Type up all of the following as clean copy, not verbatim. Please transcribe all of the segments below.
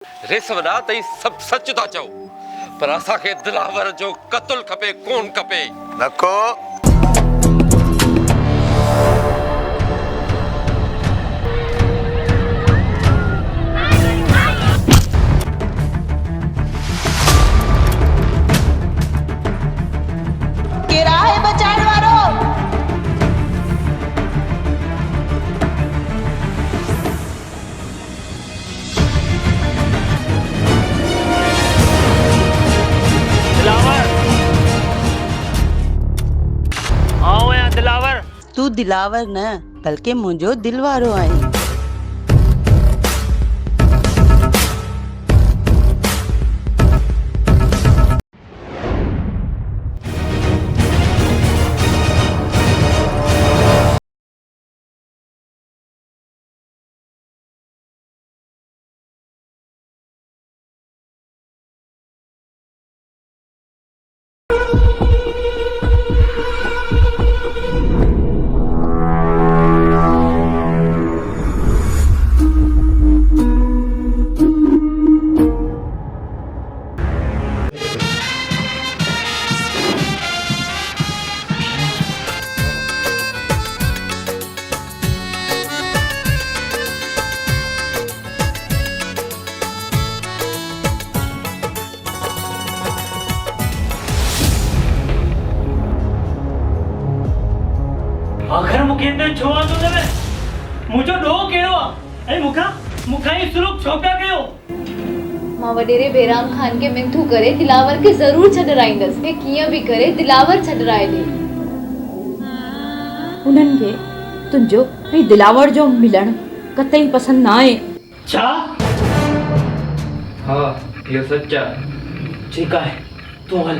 रेसवदा तई सब सच था चओ, पर असांखे दिलावर जो कत्ल खपे कोन खपे। नको किराए बचाइण वारो दिलावर आओ या दिलावर। तू दिलावर न बल्कि मुंहिंजो दिल वारो आहे। आखिर मुखे ते छो आंदो देवे मुजो डो केड़ो आ ए मुखा ही सुलूक छो पिया कयो। मां वडेरे बेराम खान के मिंथू करे दिलावर के जरूर छडराईंदस हे कीअं भी करे दिलावर छडराए दे। उन्हनि खे तुंहिंजो ऐं दिलावर जो मिलण कतई पसंदि न आहे। छा? हाँ इहो सच आहे। ठीकु आहे तूं हल।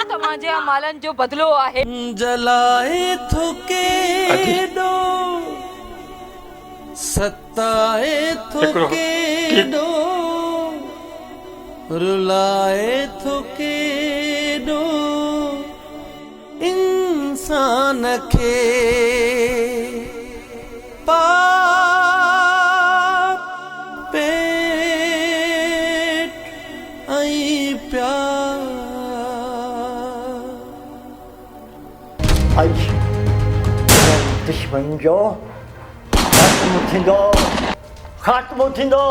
तव्हांजे अमालनि जो बदिलो आहे। जलाए थो केॾो सताए थो केॾो रुलाए थो केॾो इंसान खे पाप पेट ऐं प्यार अॼु दुश्मन जो ख़ात्मो थींदो।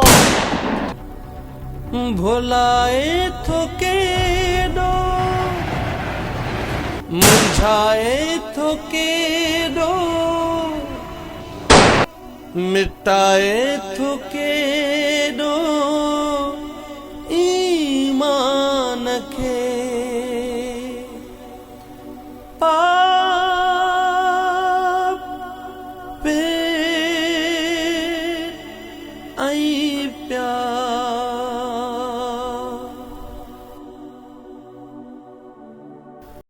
भुलाए थो केॾो मुरझाए थो केॾो मिटाए थो केॾो ईमान खे